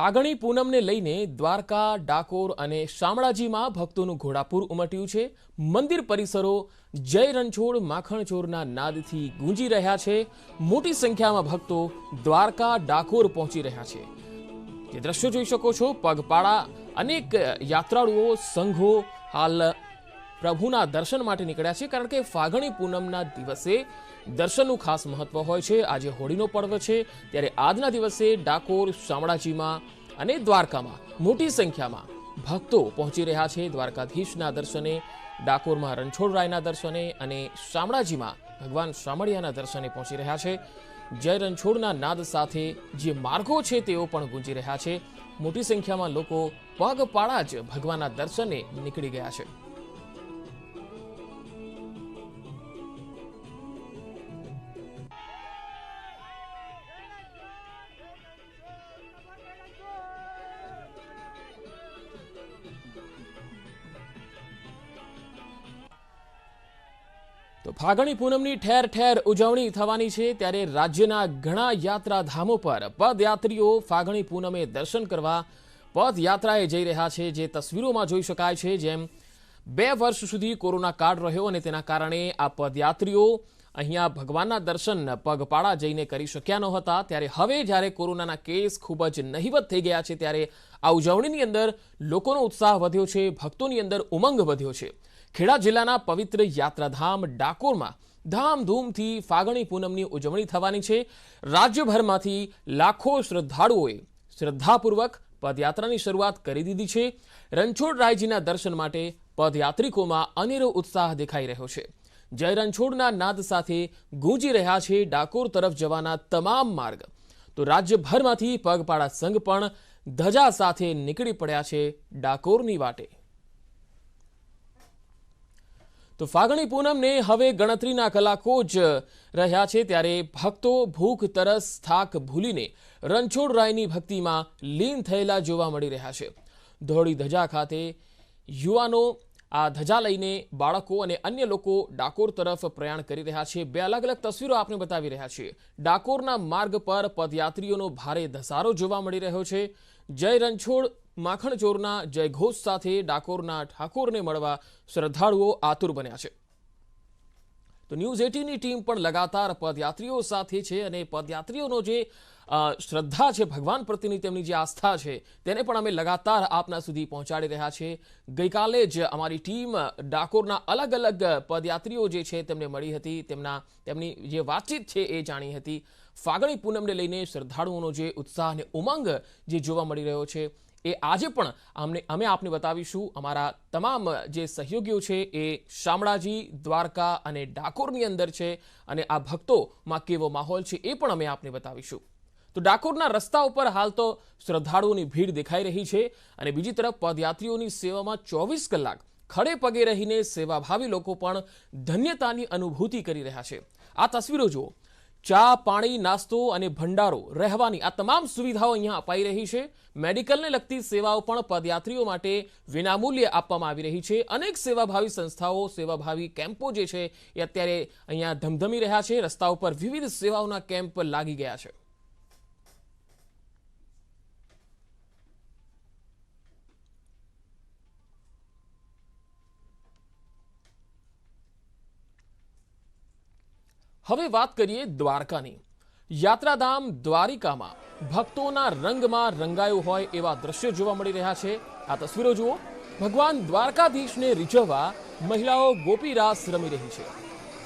ફાગણી પૂનમને લઈને દ્વારકા, ડાકોર અને શામળાજીમાં ભક્તોનું ઘોડાપૂર ઉમટ્યું છે। મંદિર પરિસરો જય રણછોડ માખણચોરના નાદથી ગુંજી રહ્યા છે। મોટી સંખ્યામાં ભક્તો દ્વારકા, ડાકોર પહોંચી રહ્યા છે। જે દ્રશ્યો જોઈ શકો છો, પગપાળા અનેક યાત્રાળુઓ સંઘો હાલ પ્રભુના દર્શન માટે નીકળ્યા છે, કારણ કે ફાગણી પૂનમના દિવસે દર્શનનું ખાસ મહત્વ હોય છે। આજે હોળીનો પર્વ છે, ત્યારે આજના દિવસે ડાકોર, શામળાજીમાં અને દ્વારકામાં મોટી સંખ્યામાં ભક્તો પહોંચી રહ્યા છે દ્વારકાધીશના દર્શને, ડાકોરમાં રણછોડરાયના દર્શને અને શામળાજીમાં ભગવાન શામળિયાના દર્શને પહોંચી રહ્યા છે। જય રણછોડના નાદ સાથે જે માર્ગો છે તેઓ પણ ગુંજી રહ્યા છે। મોટી સંખ્યામાં લોકો પગપાળા જ ભગવાનના દર્શને નીકળી ગયા છે। તો ફાગણી પૂનમની ઠેર ઠેર ઉજવણી થવાની છે, ત્યારે રાજ્યના ઘણા યાત્રાધામો પર પદયાત્રીઓ ફાગણી પૂનમે દર્શન કરવા પદયાત્રાએ જઈ રહ્યા છે। જે તસવીરોમાં જોઈ શકાય છે, જેમ 2 વર્ષ સુધી કોરોના કાળ રહ્યો અને તેના કારણે આ પદયાત્રીઓ અહીંયા ભગવાનના દર્શન પગપાળા જઈને કરી શક્યા ન હતા, ત્યારે હવે જ્યારે કોરોનાના કેસ ખૂબ જ નહિવત થઈ ગયા છે, ત્યારે આ ઉજવણીની અંદર લોકોનો ઉત્સાહ વધ્યો છે, ભક્તોની અંદર ઉમંગ વધ્યો છે। ખેડા જિલ્લાના પવિત્ર યાત્રાધામ ડાકોરમાં ધામધૂમથી ફાગણી પૂનમની ઉજવણી થવાની છે। રાજ્યભરમાંથી લાખો શ્રદ્ધાળુઓએ શ્રદ્ધાપૂર્વક પદયાત્રાની શરૂઆત કરી દીધી છે। રણછોડરાયજીના દર્શન માટે પદયાત્રિકોમાં અનેરો ઉત્સાહ દેખાઈ રહ્યો છે। જય રણછોડના નાદ સાથે ગુંજી રહ્યા છે ડાકોર તરફ જવાના તમામ માર્ગ। તો રાજ્યભરમાંથી પગપાળા સંઘ પણ ધજા સાથે નીકળી પડ્યા છે ડાકોરની વાટે। તો ફાગણી પૂનમને હવે ગણતરીના કલાકો જ રહ્યા છે, ત્યારે ભક્તો ભૂખ, તરસ, થાક ભૂલીને રણછોડરાયની ભક્તિમાં લીન થયેલા જોવા મળી રહ્યા છે। ધોળી ધજા ખાતે યુવાનો આ ધજા લઈને બાળકો અને અન્ય લોકો ડાકોર તરફ પ્રયાણ કરી રહ્યા છે। 2 અલગ અલગ તસવીરો આપણે બતાવી રહ્યા છીએ। ડાકોરના માર્ગ પર પદયાત્રીઓનો ભારે ધસારો જોવા મળી રહ્યો છે। જય રણછોડ માખણચોરના જયઘોષ સાથે ડાકોરના ઠાકોરને મળવા શ્રદ્ધાળુઓ આતુર બન્યા છે। તો ન્યૂઝ 18ની ટીમ પણ લગાતાર પદયાત્રીઓ સાથે છે અને પદયાત્રીઓનો જે શ્રદ્ધા છે, ભગવાન પ્રત્યેની તેમની જે આસ્થા છે, તેને પણ અમે લગાતાર આપના સુધી પહોંચાડી રહ્યા છીએ। ગઈકાલે જ અમારી ટીમ ડાકોરના અલગ અલગ પદયાત્રીઓ જે છે તેમને મળી હતી, તેમની જે વાતચીત છે એ જાણી હતી। ફાગણી પૂનમને લઈને શ્રદ્ધાળુઓનો જે ઉત્સાહ અને ઉમંગ જે જોવા મળી રહ્યો છે, એ આજે પણ અમે આપને બતાવીશું। અમારા તમામ જે સહયોગીઓ છે એ શામળાજી, દ્વારકા અને ડાકોરની અંદર છે, અને આ ભક્તોમાં કેવો માહોલ છે એ પણ અમે આપને બતાવીશું। તો ડાકોરના રસ્તા ઉપર હાલ તો શ્રદ્ધાળુઓની ભીડ દેખાઈ રહી છે, અને બીજી તરફ પદયાત્રીઓની સેવામાં 24 કલાક ખડે પગે રહીને સેવાભાવી લોકો પણ ધન્યતાની અનુભૂતિ કરી રહ્યા છે। આ તસવીરો જુઓ, ચા, પાણી, નાસ્તો અને ભંડારો, રહેવાની આ તમામ સુવિધાઓ અહીંયા અપાઈ રહી છે। મેડિકલને લગતી સેવાઓ પણ પદયાત્રીઓ માટે વિનામૂલ્યે આપવામાં આવી રહી છે। અનેક સેવાભાવી સંસ્થાઓ, સેવાભાવી કેમ્પો જે છે એ અત્યારે અહીંયા ધમધમી રહ્યા છે। રસ્તા ઉપર વિવિધ સેવાઓના કેમ્પ લાગી ગયા છે। હવે વાત કરીએ દ્વારકાની। યાત્રાધામ દ્વારિકામાં ભક્તોના રંગમાં રંગાયું હોય એવા દ્રશ્યો જોવા મળી રહ્યા છે। આ તસવીરો જુઓ, ભગવાન દ્વારકાધીશને રીઝવવા મહિલાઓ ગોપી રાસ રમી રહી છે।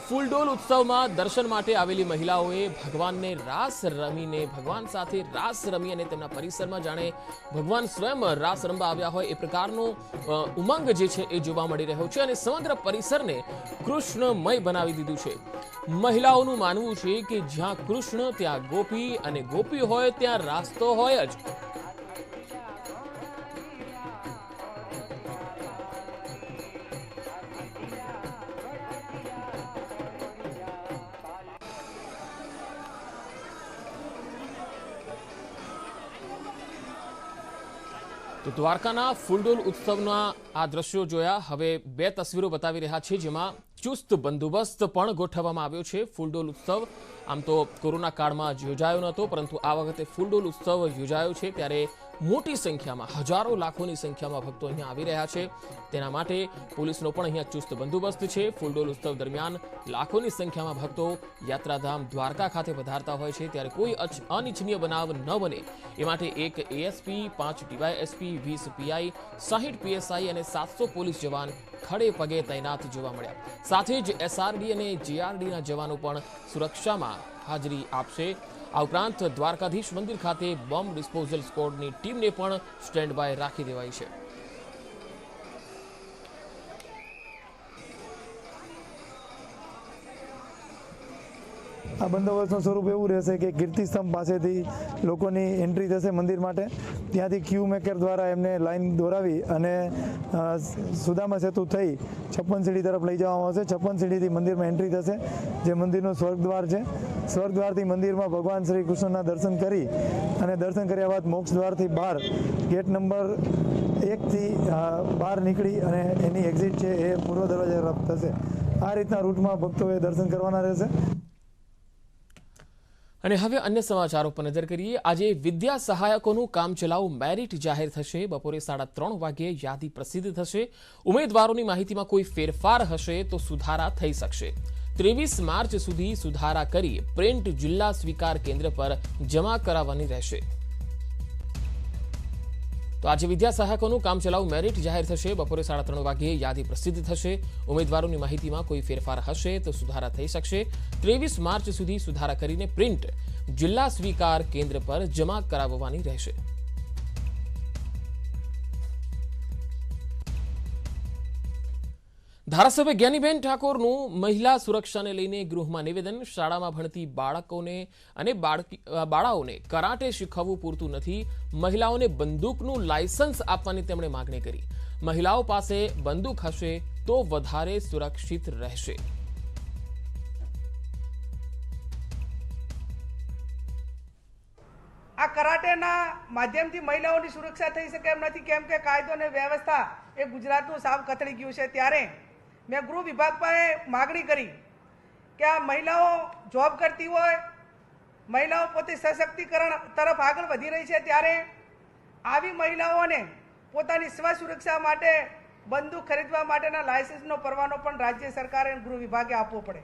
ફૂલડોલ ઉત્સવમાં દર્શન માટે આવેલી મહિલાઓએ ભગવાન સાથે રાસ રમી અને તેમના પરિસરમાં જાણે ભગવાન સ્વયં રાસ રમવા આવ્યા હોય એ પ્રકારનો ઉમંગ જે છે એ જોવા મળી રહ્યો છે, અને સમગ્ર પરિસરને કૃષ્ણમય બનાવી દીધું છે। મહિલાઓનું માનવું છે કે જ્યાં કૃષ્ણ ત્યાં ગોપી, અને ગોપી હોય ત્યાં રાસ તો હોય જ। તો દ્વારકાના ફૂલડોલ ઉત્સવના આ દ્રશ્યો જોયા। હવે 2 તસવીરો બતાવી રહ્યા છે, જેમાં ચુસ્ત બંદોબસ્ત પણ ગોઠવવામાં આવ્યો છે। ફૂલડોલ ઉત્સવ આમ તો કોરોના કાળમાં યોજાયો નહોતો, પરંતુ આ વખતે ફૂલડોલ ઉત્સવ યોજાયો છે, ત્યારે મોટી સંખ્યામાં હજારો લાખોની સંખ્યામાં ભક્તો અહીંયા આવી રહ્યા છે। તેના માટે પોલીસનો પણ અહીંયા ચુસ્ત બંદોબસ્ત છે। ફૂલડોલ ઉત્સવ દરમિયાન લાખોની સંખ્યામાં ભક્તો યાત્રાધામ દ્વારકા ખાતે પધારતા હોય છે, ત્યારે કોઈ અનિચ્છનીય બનાવ ન બને એ માટે એક એએસપી, 5 ડીવાયએસપી, 20 પીઆઈ, 60 પીએસઆઈ અને 700 પોલીસ જવાન ખડે પગે તૈનાત જોવા મળ્યા। સાથે જ એસઆરડી અને જીઆરડીના જવાનો પણ સુરક્ષામાં હાજરી આપશે। આ ઉપરાંત દ્વારકાધીશ મંદિર ખાતે બોમ્બ ડિસ્પોઝલ સ્ક્વોડની ટીમને પણ સ્ટેન્ડ બાય રાખી દેવાઈ છે। આ બંદોબસ્તનું સ્વરૂપ એવું રહેશે કે કીર્તિસ્તંભ પાસેથી લોકોની એન્ટ્રી થશે મંદિર માટે, ત્યાંથી ક્યુ મેકર દ્વારા એમને લાઈન દોરાવી અને સુદામા સેતુ થઈ 56 સીડી તરફ લઈ જવામાં આવશે। 56 સીડીથી મંદિરમાં એન્ટ્રી થશે, જે મંદિરનું સ્વર્ગદ્વાર છે। સ્વર્ગદ્વારથી મંદિરમાં ભગવાન શ્રી કૃષ્ણના દર્શન કરી અને દર્શન કર્યા બાદ મોક્ષ દ્વારથી બહાર ગેટ નંબર 1થી બહાર નીકળી અને એની એક્ઝિટ છે એ પૂર્વ દરવાજા તરફ થશે। આ રીતના રૂટમાં ભક્તોએ દર્શન કરવાના રહેશે। અને હવે અન્ય સમાચારો પર નજર કરીએ। આજે વિદ્યા સહાયકોનું કામચલાઉ મેરિટ જાહેર થશે। બપોરે 3:30 વાગ્યે યાદી પ્રસિદ્ધ થશે। ઉમેદવારોની માહિતીમાં કોઈ ફેરફાર હશે તો સુધારા થઈ શકશે। 23 માર્ચ સુધી સુધારા કરી પ્રિન્ટ જિલ્લા સ્વીકાર કેન્દ્ર પર જમા કરાવવાની રહેશે। તો આજે વિદ્યા સહાયકોનું કામચલાઉ મેરિટ જાહેર થશે। બપોરે 3:30 વાગ્યે યાદી પ્રસિદ્ધ થશે। ઉમેદવારોની માહિતીમાં કોઈ ફેરફાર હશે તો સુધારા થઈ શકશે। 23 માર્ચ સુધી સુધારા કરીને પ્રિન્ટ જિલ્લા સ્વીકાર કેન્દ્ર પર જમા કરાવવાની રહેશે। ધારાસભ્ય જ્ઞાનીબેન ઠાકોરનું મહિલા સુરક્ષાને લઈને ગૃહમાં નિવેદન। શાળામાં ભણતી બાળકોને અને બાળાઓને કરાટે શીખવવું પૂરતું નથી, મહિલાઓને બંદૂકનું લાયસન્સ આપવાની તેમણે માંગણી કરી। મહિલાઓ પાસે બંદૂક હશે તો વધારે સુરક્ષિત રહેશે। આ કરાટેના માધ્યમથી મહિલાઓની સુરક્ષા થઈ શકે એમ નથી, કેમ કે કાયદો અને વ્યવસ્થા એ ગુજરાતનું સાવ કથળી ગયું છે। ત્યારે મેં ગૃહ વિભાગ પાસે માગણી કરી કે આ મહિલાઓ જોબ કરતી હોય, મહિલાઓ પોતે સશક્તિકરણ તરફ આગળ વધી રહી છે, ત્યારે આવી મહિલાઓને પોતાની સ્વ સુરક્ષા માટે બંદૂક ખરીદવા માટેના લાયસન્સનો પરવાનો પણ રાજ્ય સરકારે ગૃહ વિભાગે આપવો પડે।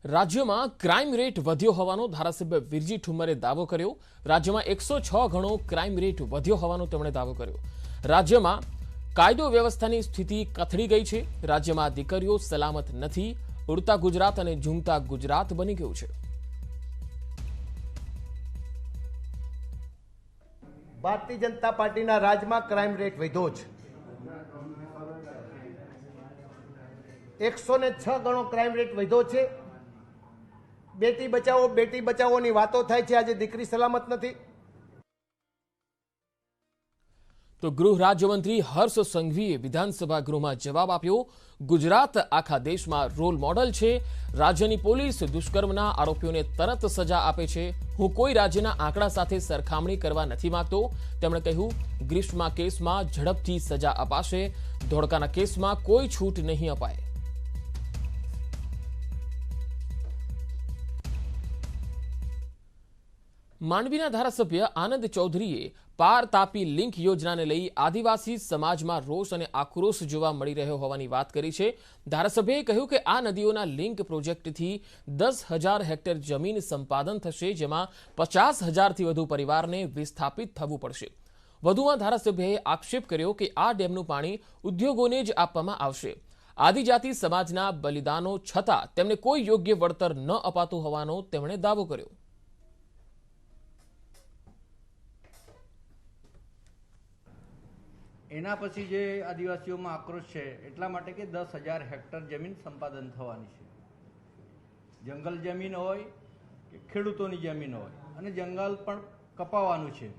રાજ્યમાં ક્રાઇમ રેટ વધ્યો હોવાનો ધારાસભ્ય વિરજી ઠુમ્મરે દાવો કર્યો। રાજ્યમાં 106 ગણો ક્રાઇમ રેટ વધ્યો હોવાનો તેમણે દાવો કર્યો। રાજ્યમાં કાયદો વ્યવસ્થાની સ્થિતિ કથળી ગઈ છે। રાજ્યમાં દીકરીઓ સલામત નથી। ઉડતા ગુજરાત અને ઝૂમતા ગુજરાત બની ગયું છે। ભારતીય જનતા પાર્ટીના રાજમાં ક્રાઇમ રેટ વધ્યો છે। 106 ગણો ક્રાઇમ રેટ વધ્યો છે। બેટી બચાવોની વાતો થાય છે, આજે દીકરી સલામત નથી। તો ગૃહ રાજ્યમંત્રી હર્ષ સંઘવીએ વિધાનસભા ગૃહમાં જવાબ આપ્યો। ગુજરાત આખા દેશમાં રોલ મોડલ છે। રાજ્યની પોલીસ દુષ્કર્મના આરોપીઓને તરત સજા આપે છે। હું કોઈ રાજ્યના આંકડા સાથે સરખામણી કરવા નથી માંગતો। તેમણે કહ્યું, ગ્રીષ્મા કેસમાં ઝડપથી સજા અપાશે। ધોળકાના કેસમાં કોઈ છૂટ નહીં અપાય। માંડવીના ધારાસભ્ય આનંદ ચૌધરીએ પાર તાપી લિંક યોજનાને લઈ આદિવાસી સમાજમાં રોષ અને આક્રોશ જોવા મળી રહ્યો હોવાની વાત કરી છે। ધારાસભ્યએ કહ્યું કે આ નદીઓના લિંક પ્રોજેક્ટથી 10,000 હેક્ટર જમીન સંપાદન થશે, જેમાં 50,000થી વધુ પરિવારને વિસ્થાપિત થવું પડશે। વધુમાં ધારાસભ્યએ આક્ષેપ કર્યો કે આ ડેમનું પાણી ઉદ્યોગોને જ આપવામાં આવશે। આદિજાતિ સમાજના બલિદાનો છતાં તેમને કોઈ યોગ્ય વળતર ન અપાતું હોવાનો તેમણે દાવો કર્યો। એના પછી જે આદિવાસીઓમાં આક્રોશ છે એટલા માટે કે 10,000 હેક્ટર જમીન સંપાદન થવાની છે। જંગલ જમીન હોય કે ખેડૂતોની જમીન હોય અને જંગલ પણ કપાવવાનું છે।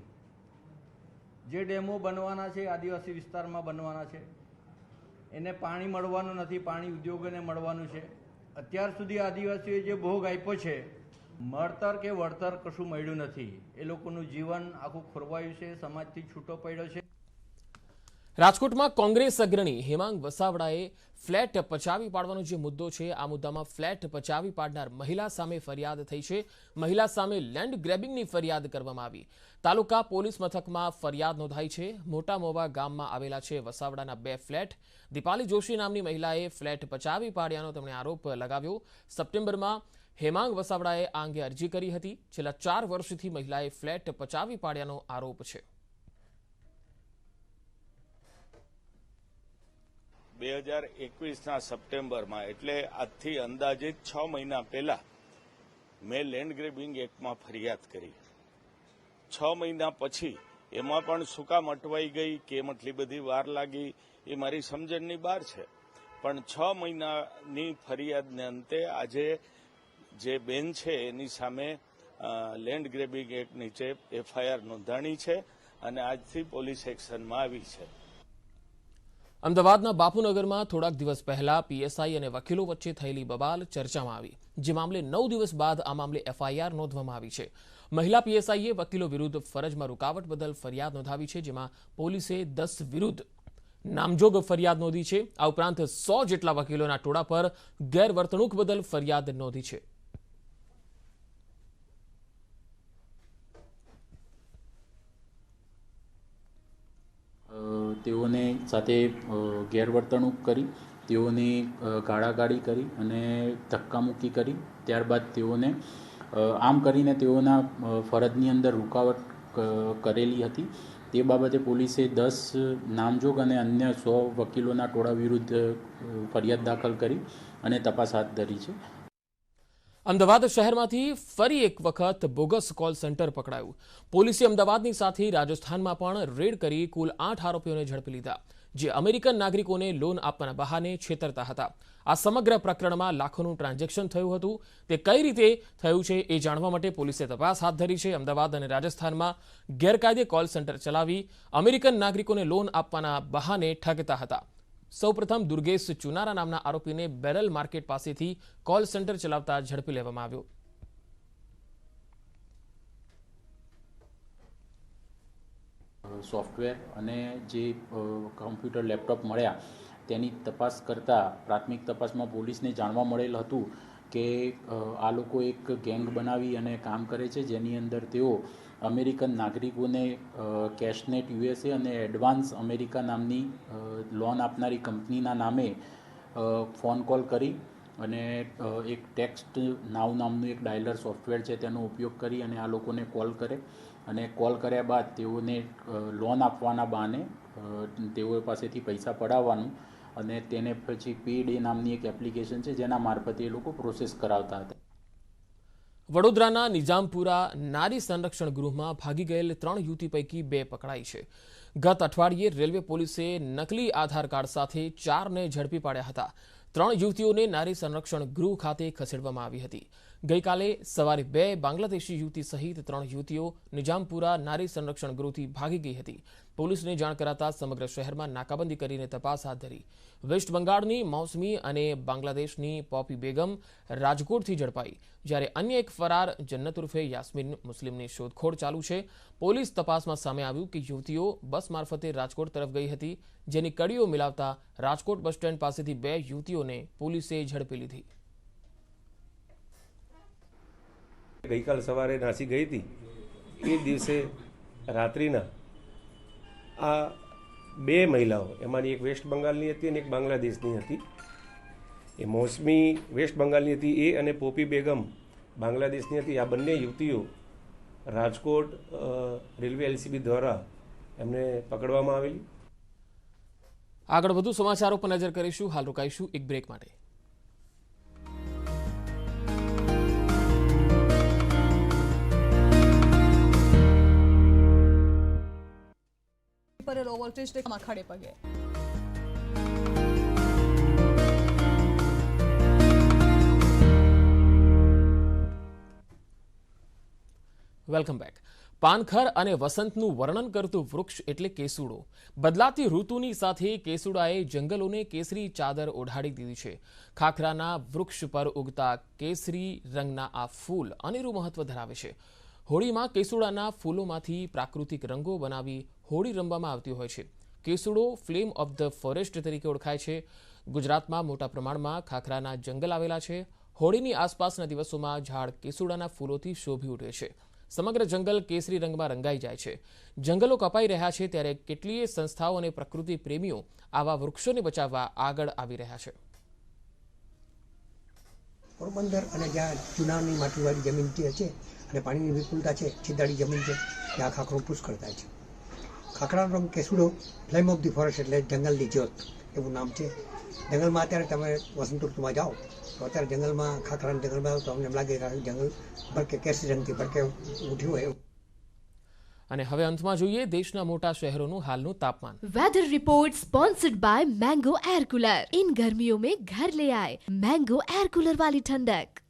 જે ડેમો બનવાના છે આદિવાસી વિસ્તારમાં બનવાના છે, એને પાણી મળવાનું નથી, પાણી ઉદ્યોગોને મળવાનું છે। અત્યાર સુધી આદિવાસીઓએ જે ભોગ આપ્યો છે, મળતર કે વળતર કશું મળ્યું નથી। એ લોકોનું જીવન આખું ખોરવાયું છે, સમાજથી છૂટો પડ્યો છે। રાજકોટમાં કોંગ્રેસ અગ્રણી હેમાંગ વસાવડાએ ફ્લેટ પચાવી પાડવાનો જે મુદ્દો છે આ મુદ્દામાં ફ્લેટ પચાવી પાડનાર મહિલા સામે ફરિયાદ થઈ છે. મહિલા સામે લેન્ડ ગ્રેબિંગની ફરિયાદ કરવામાં આવી. તાલુકા પોલીસ મથકમાં ફરિયાદ નોંધાઈ છે. મોટા મોવા ગામમાં આવેલા છે વસાવડાના 2 ફ્લેટ. દીપાલી જોશી નામની મહિલાએ ફ્લેટ પચાવી પાડ્યાનો તેમણે આરોપ લગાવ્યો. સપ્ટેમ્બરમાં હેમાંગ વસાવડાએ આ અંગે અરજી કરી હતી. છેલ્લા 4 વર્ષથી મહિલાએ ફ્લેટ પચાવી પાડ્યાનો આરોપ છે. 2021ના સપ્ટેમ્બરમાં એટલે આજથી અંદાજિત 6 મહિના પહેલા મેં લેન્ડ ગ્રેબિંગ એક્ટમાં ફરિયાદ કરી. 6 મહિના પછી એમાં પણ શું કામ અટવાઈ ગઈ, કેમ આટલી બધી વાર લાગી, એ મારી સમજણની બહાર છે. પણ 6 મહિનાની ફરિયાદને અંતે આજે જે બેન છે એની સામે લેન્ડ ગ્રેબિંગ એક્ટ નીચે FIR નોંધાણી છે અને આજથી પોલીસ એક્શનમાં આવી છે. અમદાવાદના બાપુનગરમાં થોડાક દિવસ પહેલા PSI અને વકીલો વચ્ચે થયેલી બબાલ ચર્ચામાં આવી. જે મામલે 9 દિવસ બાદ આ મામલે FIR નોંધવામાં આવી છે. મહિલા PSIએ વકીલો વિરુદ્ધ ફરજમાં રૂકાવટ બદલ ફરિયાદ નોંધાવી છે, જેમાં પોલીસે 10 વિરુદ્ધ નામજોગ ફરિયાદ નોંધી છે. આ ઉપરાંત 100 જેટલા વકીલોના ટોળા પર ગેરવર્તણૂક બદલ ફરિયાદ નોંધી છે. તેઓને સાથે ગેરવર્તણૂક કરી, તેઓની ગાળાગાળી કરી અને ધક્કામુક્કી કરી. ત્યારબાદ તેઓને આમ કરીને તેઓના ફરજની અંદર રૂકાવટ કરેલી હતી. તે બાબતે પોલીસે 10 નામજોગ અને અન્ય 100 વકીલોના ટોળા વિરુદ્ધ ફરિયાદ દાખલ કરી અને તપાસ હાથ ધરી છે. અમદાવાદ શહેરમાંથી ફરી એક વખત બોગસ કોલ સેન્ટર પકડાયું. પોલીસે અમદાવાદની સાથે રાજસ્થાનમાં પણ રેડ કરી કુલ 8 આરોપીઓને ઝડપી લીધા, જે અમેરિકન નાગરિકોને લોન આપવાના બહાને છેતરતા હતા. આ સમગ્ર પ્રકરણમાં લાખોનું ટ્રાન્ઝેક્શન થયું હતું. તે કઈ રીતે થયું છે એ જાણવા માટે પોલીસે તપાસ હાથ ધરી છે. અમદાવાદ અને રાજસ્થાનમાં ગેરકાયદે કોલ સેન્ટર ચલાવી અમેરિકન નાગરિકોને લોન આપવાના બહાને ઠગતા હતા. સૌપ્રથમ દુર્ગેશ ચુનારા નામના આરોપીને બેરલ માર્કેટ પાસેથી કોલ સેન્ટર ચલાવતા ઝડપી લેવામાં આવ્યો. સોફ્ટવેર અને જે કમ્પ્યુટર લેપટોપ મળ્યા તેની તપાસ કરતાં પ્રાથમિક તપાસમાં પોલીસને જાણવા મળેલ હતું કે આ લોકો એક ગેંગ બનાવી અને કામ કરે છે, જેની અંદર તેઓ અમેરિકન નાગરિકોને કેશનેટ USA અને એડવાન્સ અમેરિકા નામની લોન આપનારી કંપનીના નામે ફોન કોલ કરી અને એક ટેક્સ્ટ નાવ નામનું એક ડાયલર સોફ્ટવેર છે તેનો ઉપયોગ કરી અને આ લોકોને કોલ કરે અને કોલ કર્યા બાદ તેઓને લોન આપવાના બહાને તેઓ પાસેથી પૈસા પડાવવાનું અને તેને પછી પેડ એ નામની એક એપ્લિકેશન છે જેના મારફતે એ લોકો પ્રોસેસ કરાવતા હતા. વડોદરાના નિઝામપુરા નારી સંરક્ષણ ગૃહમાં ભાગી ગયેલ 3 યુવતી પૈકી 2 પકડાઈ છે. ગત અઠવાડિયે રેલવે પોલીસે નકલી આધાર કાર્ડ સાથે 4ને ઝડપી પાડ્યા હતા. 3 યુવતીઓને નારી સંરક્ષણ ગૃહ ખાતે ખસેડવામાં આવી હતી. ગઈકાલે સવારે 2 બાંગ્લાદેશી યુવતી સહિત 3 યુવતીઓ નિઝામપુરા નારી સંરક્ષણ ગૃહથી ભાગી ગઈ હતી. પોલીસને જાણ કરાતા સમગ્ર શહેરમાં નાકાબંધી કરીને તપાસ હાથ ધરી. વેસ્ટ બંગાળની મૌસમી અને બાંગ્લાદેશની પોપી બેગમ રાજકોટથી ઝડપાઈ, જ્યારે અન્ય એક ફરાર જન્નત ઉર્ફે યાસ્મીન મુસ્લિમની શોધખોળ ચાલુ છે. પોલીસ તપાસમાં સામે આવ્યું કે યુવતીઓ બસ મારફતે રાજકોટ તરફ ગઈ હતી, જેની કડીઓ મિલાવતા રાજકોટ બસ સ્ટેન્ડ પાસેથી 2 યુવતીઓને પોલીસે ઝડપી લીધી. ગઈકાલ સવારે નાસી ગઈ હતી એ દિવસે રાત્રિના આ 2 મહિલાઓ, એમાંની એક વેસ્ટ બંગાળની હતી અને એક બાંગ્લાદેશની હતી. એ મૌસમી વેસ્ટ બંગાળની હતી એ અને પોપી બેગમ બાંગ્લાદેશની હતી. આ બંને યુવતીઓ રાજકોટ રેલવે LCB દ્વારા એમને પકડવામાં આવેલી. આગળ વધુ સમાચારો પર નજર કરીશું. હાલ રોકાઈશું એક બ્રેક માટે. पर लो वोल्टेज में खड़े पगे વેલકમ બેક. પાનખર અને વસંતનું વર્ણન કરતું વૃક્ષ એટલે કેસુડો. બદલાતી ઋતુની સાથે કેસુડાએ જંગલોને કેસરી ચાદર ઓઢાડી દીધી છે. ખાખરાના વૃક્ષ પર ઉગતા કેસરી રંગના આ ફૂલ અનેરું મહત્વ ધરાવે છે. હોળીમાં કેસુડાના ફૂલોમાંથી પ્રાકૃતિક રંગો બનાવી હોળી રમવામાં આવતી હોય છે. કેસુડો ફ્લેમ ઓફ ધ ફોરેસ્ટ તરીકે ઓળખાય છે. ગુજરાતમાં મોટા પ્રમાણમાં ખાખરાના જંગલ આવેલા છે. હોળીની આસપાસના દિવસોમાં ઝાડ કેસુડાના ફૂલોથી શોભી ઉઠે છે. સમગ્ર જંગલ કેસરી રંગમાં રંગાઈ જાય છે. જંગલો કપાઈ રહ્યા છે ત્યારે કેટલીય સંસ્થાઓ અને પ્રકૃતિ પ્રેમીઓ આવા વૃક્ષોને બચાવવા આગળ આવી રહ્યા છે. પોરબંદર અને જ્યાં ચુનાવની માટીવાળી જમીન જે છે અને પાણીની વિપુલતા છે, છેદાળી જમીન છે, ત્યાં ખાખરો પુષ્કળ થાય છે. ખાખરાનો રંગ કેસુડો, ફ્લેમ ઓફ ધી ફોરેસ્ટ એટલે જંગલની જ્યોત એવું નામ છે. જંગલમાં અત્યારે તમે વસંત ઋતુમાં જાઓ તો અત્યારે જંગલમાં ખાખરાના જંગલમાં આવો તો અમને એમ લાગે કે જંગલ ભડકે કેસરી રંગથી ભડકે ઉઠ્યું હોય એવું. અને હવે અંતમાં જોઈએ દેશના મોટા શહેરોનું હાલનું તાપમાન. Weather report sponsored by mango air cooler. इन गर्मियों में घर ले आए मैंगो एयर कूलर वाली ठंडक.